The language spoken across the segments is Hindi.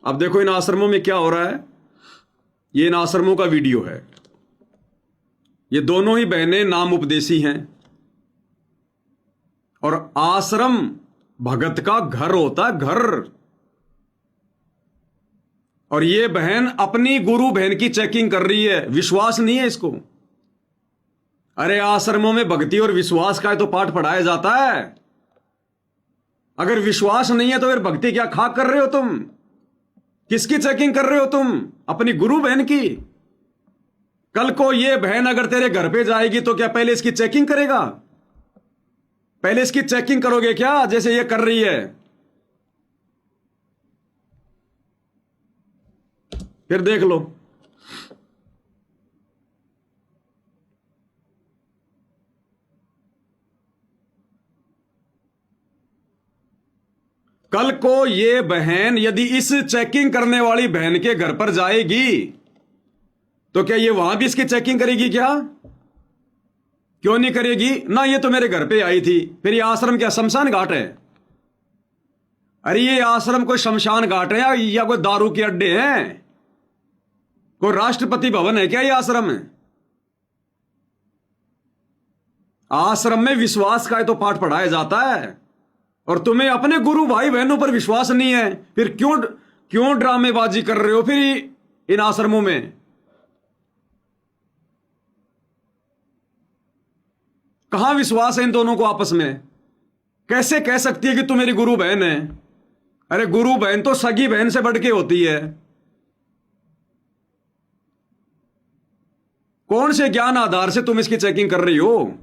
अब देखो इन आश्रमों में क्या हो रहा है। ये इन आश्रमों का वीडियो है। ये दोनों ही बहनें नाम उपदेशी हैं और आश्रम भगत का घर होता है, घर। और ये बहन अपनी गुरु बहन की चेकिंग कर रही है। विश्वास नहीं है इसको। अरे आश्रमों में भक्ति और विश्वास का तो पाठ पढ़ाया जाता है। अगर विश्वास नहीं है तो फिर भक्ति क्या खाक कर रहे हो तुम? किसकी चेकिंग कर रहे हो तुम? अपनी गुरु बहन की। कल को ये बहन अगर तेरे घर पे जाएगी तो क्या पहले इसकी चेकिंग करेगा? पहले इसकी चेकिंग करोगे क्या, जैसे ये कर रही है? फिर देख लो। कल को ये बहन यदि इस चेकिंग करने वाली बहन के घर पर जाएगी तो क्या ये वहां भी इसकी चेकिंग करेगी क्या? क्यों नहीं करेगी? ना, ये तो मेरे घर पे आई थी। फिर ये आश्रम क्या शमशान घाट है? अरे ये आश्रम कोई शमशान घाट है या कोई दारू के अड्डे हैं? कोई राष्ट्रपति भवन है क्या ये आश्रम है? आश्रम में विश्वास का तो पाठ पढ़ाया जाता है। और तुम्हें अपने गुरु भाई बहनों पर विश्वास नहीं है, फिर क्यों ड्रामेबाजी कर रहे हो फिर इन आश्रमों में? कहां विश्वास है इन दोनों को आपस में? कैसे कह सकती है कि तू मेरी गुरु बहन है? अरे गुरु बहन तो सगी बहन से बढ़ के होती है। कौन से ज्ञान आधार से तुम इसकी चेकिंग कर रही हो?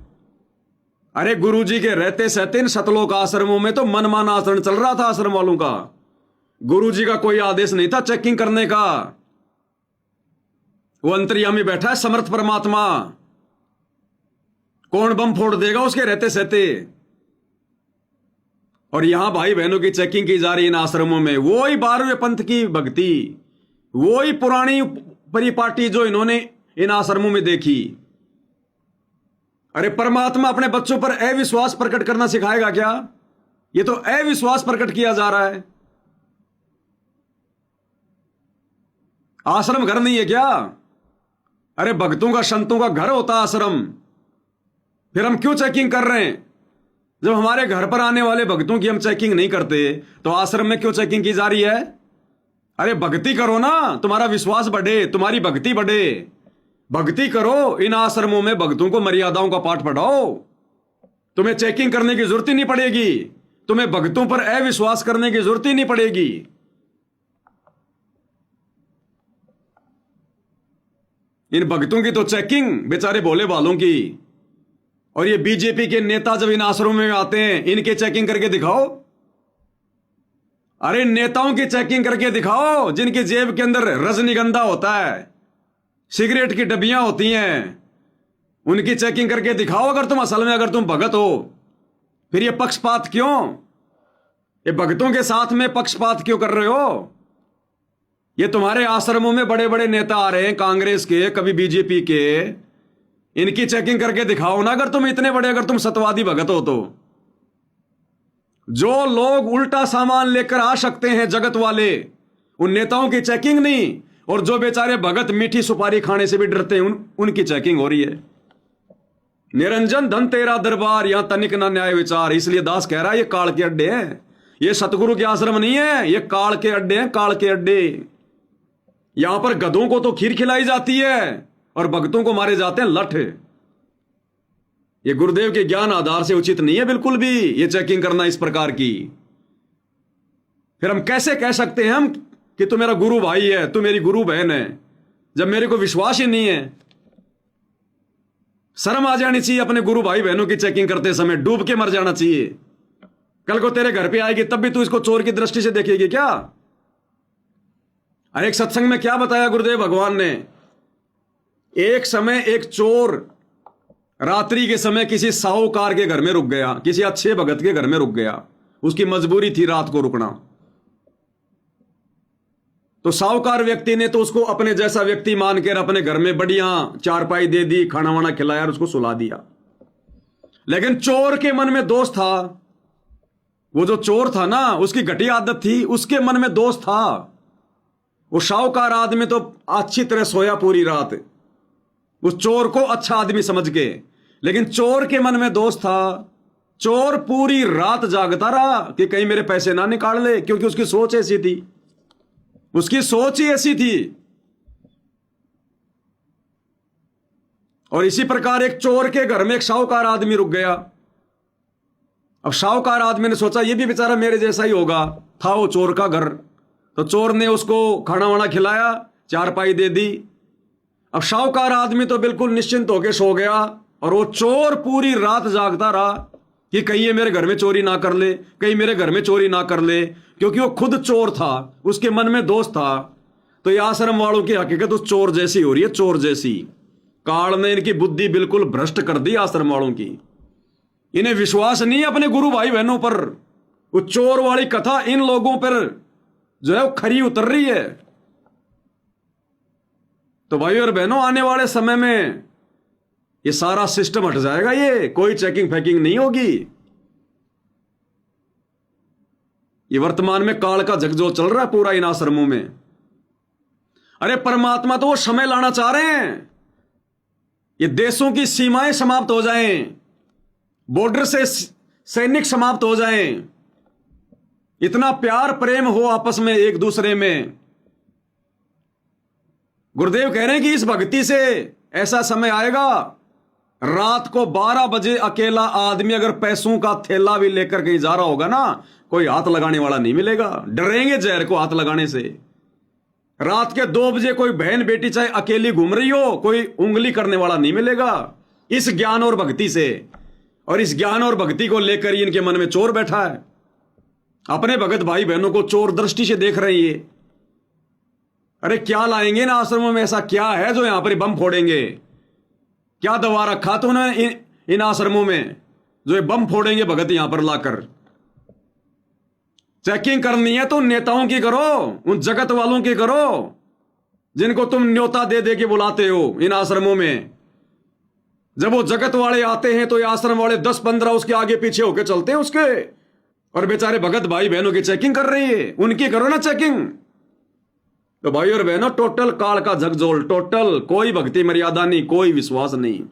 अरे गुरुजी के रहते सहते इन सतलोक आश्रमों में तो मनमाना आचरण चल रहा था आश्रम वालों का। गुरुजी का कोई आदेश नहीं था चेकिंग करने का। वो अंतर्यामी बैठा है समर्थ परमात्मा। कौन बम फोड़ देगा उसके रहते सहते? और यहां भाई बहनों की चेकिंग की जा रही है इन आश्रमों में। वो ही 12वें पंथ की भक्ति, वो ही पुरानी परिपाटी जो इन्होंने इन आश्रमों में देखी। अरे परमात्मा अपने बच्चों पर अविश्वास प्रकट करना सिखाएगा क्या? ये तो अविश्वास प्रकट किया जा रहा है। आश्रम घर नहीं है क्या? अरे भक्तों का संतों का घर होता आश्रम। फिर हम क्यों चेकिंग कर रहे हैं? जब हमारे घर पर आने वाले भक्तों की हम चेकिंग नहीं करते तो आश्रम में क्यों चेकिंग की जा रही है? अरे भक्ति करो ना, तुम्हारा विश्वास बढ़े, तुम्हारी भक्ति बढ़े। भक्ति करो। इन आश्रमों में भक्तों को मर्यादाओं का पाठ पढ़ाओ। तुम्हें चेकिंग करने की जरूरत ही नहीं पड़ेगी। तुम्हें भक्तों पर अविश्वास करने की जरूरत ही नहीं पड़ेगी। इन भक्तों की तो चेकिंग बेचारे भोले बालों की। और ये बीजेपी के नेता जब इन आश्रमों में आते हैं, इनके चेकिंग करके दिखाओ। अरे नेताओं की चेकिंग करके दिखाओ जिनकी जेब के अंदर रजनीगंधा होता है, सिगरेट की डब्बियां होती हैं। उनकी चेकिंग करके दिखाओ अगर तुम असल में अगर तुम भगत हो। फिर ये पक्षपात क्यों? ये भगतों के साथ में पक्षपात क्यों कर रहे हो? ये तुम्हारे आश्रमों में बड़े बड़े नेता आ रहे हैं, कांग्रेस के, कभी बीजेपी के। इनकी चेकिंग करके दिखाओ ना अगर तुम इतने बड़े, अगर तुम सत्यवादी भगत हो तो। जो लोग उल्टा सामान लेकर आ सकते हैं जगत वाले, उन नेताओं की चेकिंग नहीं। और जो बेचारे भगत मीठी सुपारी खाने से भी डरते हैं, उनकी चेकिंग हो रही है। निरंजन धन तेरा दरबार, यहां तनिक ना न्याय विचार। इसलिए दास कह रहा है ये काल के अड्डे हैं, ये सतगुरु के आश्रम नहीं है, ये काल के अड्डे हैं, काल के अड्डे। यहां पर गधों को तो खीर खिलाई जाती है और भक्तों को मारे जाते हैं लठ। ये गुरुदेव के ज्ञान आधार से उचित नहीं है बिल्कुल भी ये चेकिंग करना इस प्रकार की। फिर हम कैसे कह सकते हैं हम कि तू मेरा गुरु भाई है, तू मेरी गुरु बहन है, जब मेरे को विश्वास ही नहीं है? शर्म आ जानी चाहिए अपने गुरु भाई बहनों की चेकिंग करते समय, डूब के मर जाना चाहिए। कल को तेरे घर पे आएगी तब भी तू इसको चोर की दृष्टि से देखेगी क्या? अरे एक सत्संग में क्या बताया गुरुदेव भगवान ने? एक समय एक चोर रात्रि के समय किसी साहूकार के घर में रुक गया, किसी अच्छे भगत के घर में रुक गया। उसकी मजबूरी थी रात को रुकना। तो साहूकार व्यक्ति ने तो उसको अपने जैसा व्यक्ति मानकर अपने घर में बढ़िया चारपाई दे दी, खाना वाना खिलाया और उसको सुला दिया। लेकिन चोर के मन में दोष था। वो जो चोर था ना, उसकी घटिया आदत थी, उसके मन में दोष था। वो शाहूकार आदमी तो अच्छी तरह सोया पूरी रात, उस चोर को अच्छा आदमी समझ के, लेकिन चोर के मन में दोष था। चोर पूरी रात जागता रहा कि कहीं मेरे पैसे ना निकाल ले, क्योंकि उसकी सोच ऐसी थी, उसकी सोच ही ऐसी थी। और इसी प्रकार एक चोर के घर में एक शाहूकार आदमी रुक गया। अब शाहूकार आदमी ने सोचा ये भी बेचारा मेरे जैसा ही होगा, था वो चोर का घर। तो चोर ने उसको खाना वाना खिलाया, चारपाई दे दी। अब शाहूकार आदमी तो बिल्कुल निश्चिंत होकर सो गया, और वो चोर पूरी रात जागता रहा कि कहीं ये मेरे घर में चोरी ना कर ले, कहीं मेरे घर में चोरी ना कर ले, क्योंकि वो खुद चोर था, उसके मन में दोष था। तो ये आश्रम वालों की हकीकत उस चोर जैसी हो रही है, चोर जैसी। काल ने इनकी बुद्धि बिल्कुल भ्रष्ट कर दी आश्रम वालों की। इन्हें विश्वास नहीं है अपने गुरु भाई बहनों पर। वो चोर वाली कथा इन लोगों पर जो है वो खरी उतर रही है। तो भाई और बहनों, आने वाले समय में ये सारा सिस्टम हट जाएगा, ये कोई चेकिंग फैकिंग नहीं होगी। ये वर्तमान में काल का झकझोर चल रहा है पूरा इन आश्रमों में। अरे परमात्मा तो वो समय लाना चाह रहे हैं, ये देशों की सीमाएं समाप्त हो जाएं, बॉर्डर से सैनिक समाप्त हो जाएं, इतना प्यार प्रेम हो आपस में एक दूसरे में। गुरुदेव कह रहे हैं कि इस भक्ति से ऐसा समय आएगा, रात को 12 बजे अकेला आदमी अगर पैसों का थैला भी लेकर कहीं जा रहा होगा ना, कोई हाथ लगाने वाला नहीं मिलेगा। डरेंगे जहर को हाथ लगाने से। रात के 2 बजे कोई बहन बेटी चाहे अकेली घूम रही हो, कोई उंगली करने वाला नहीं मिलेगा। इस ज्ञान और भक्ति से, और इस ज्ञान और भक्ति को लेकर ही इनके मन में चोर बैठा है। अपने भगत भाई बहनों को चोर दृष्टि से देख रहे हैं। अरे क्या लाएंगे ना आश्रमों में, ऐसा क्या है जो यहां पर बम फोड़ेंगे? क्या दवा रखा तो उन्होंने इन आश्रमों में जो ये बम फोड़ेंगे भगत यहां पर लाकर? चेकिंग करनी है तो नेताओं की करो, उन जगत वालों की करो, जिनको तुम न्योता दे दे के बुलाते हो इन आश्रमों में। जब वो जगत वाले आते हैं तो ये आश्रम वाले 10-15 उसके आगे पीछे होके चलते हैं उसके, और बेचारे भगत भाई बहनों की चेकिंग कर रही है, उनकी करो ना चेकिंग। तो भाई और बहनों, टोटल काल का झकझोल, टोटल, कोई भक्ति मर्यादा नहीं, कोई विश्वास नहीं।